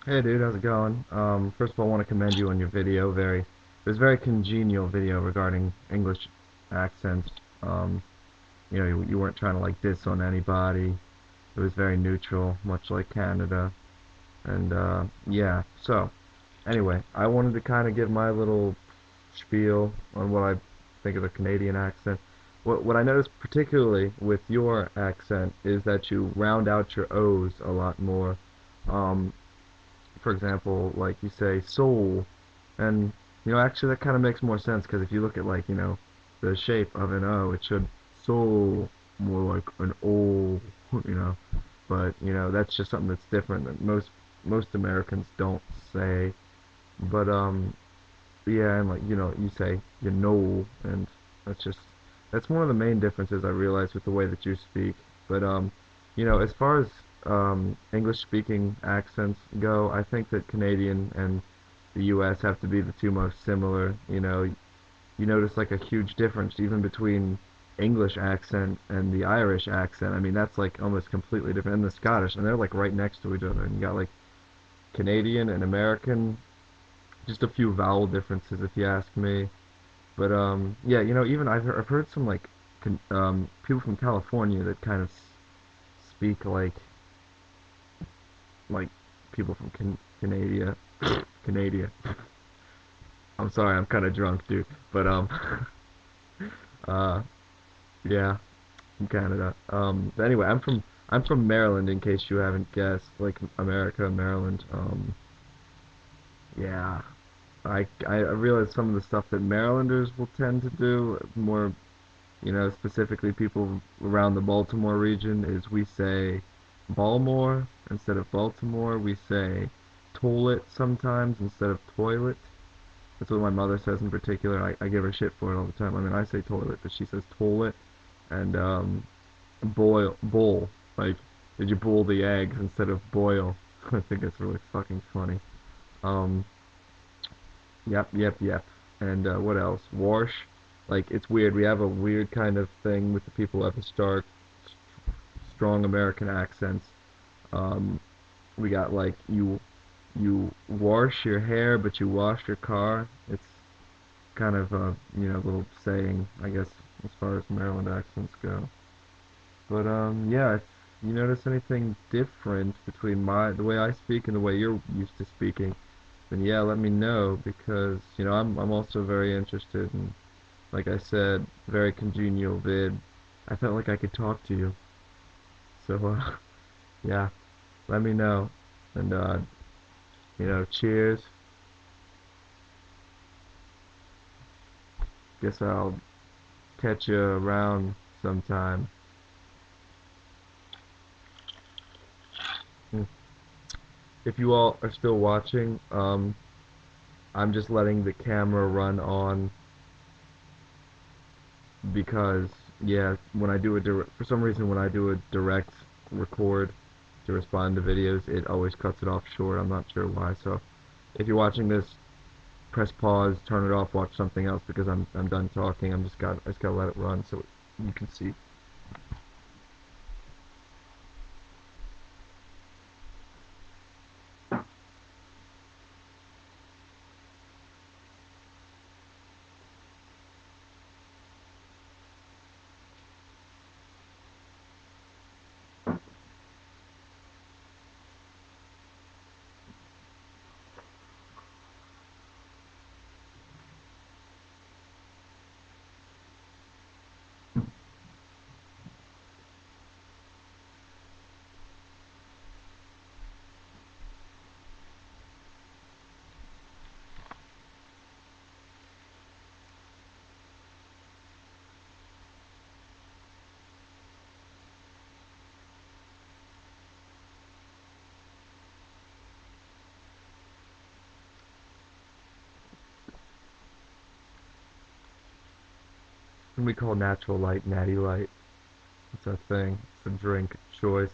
Hey dude, how's it going? First of all, I want to commend you on your video. It was a very congenial video regarding English accents. Um, you weren't trying to like diss on anybody. It was very neutral, much like Canada. And yeah. So anyway, I wanted to kind of give my little spiel on what I think of the Canadian accent. What I noticed particularly with your accent is that you round out your O's a lot more. Um, for example, like you say soul, and actually that kind of makes more sense because if you look at like the shape of an O, it should soul more like an O, you know. But that's just something that's different that most Americans don't say. But yeah, and like you say and that's just that's one of the main differences I realize with the way that you speak. But as far as English speaking accents go, I think that Canadian and the US have to be the two most similar. You notice like a huge difference even between English accent and the Irish accent. I mean, that's like almost completely different. And the Scottish, and they're like right next to each other. And you got like Canadian and American, just a few vowel differences if you ask me. But yeah, even I've heard some like people from California that kind of speak like people from Canada. Canada. I'm sorry, I'm kind of drunk, dude. But uh, yeah, from Canada. But anyway, I'm from Maryland, in case you haven't guessed. Like America, Maryland. Yeah, I realize some of the stuff that Marylanders will tend to do more, specifically people around the Baltimore region, is we say Baltimore instead of Baltimore. We say toilet sometimes instead of toilet. That's what my mother says in particular. I give her shit for it all the time. I mean, I say toilet, but she says toilet. And boil. Like, did you boil the eggs instead of boil? I think it's really fucking funny. Um, yep. And what else? Wash. Like, it's weird. We have a weird kind of thing with the people who have strong American accents. Um, we got like you wash your hair, but you wash your car. It's kind of a little saying, I guess, as far as Maryland accents go. But yeah, if you notice anything different between the way I speak and the way you're used to speaking, then yeah, let me know because I'm also very interested and like I said, very congenial vid. I felt like I could talk to you. So yeah, let me know. And cheers. Guess I'll catch you around sometime. Hmm. If you all are still watching, I'm just letting the camera run on because yeah, for some reason when I do a direct record to respond to videos, it always cuts it off short. I'm not sure why. So if you're watching this, press pause, turn it off, watch something else because I'm done talking. I just gotta let it run so you can see. And we call natural light natty light. It's a thing. It's a drink choice.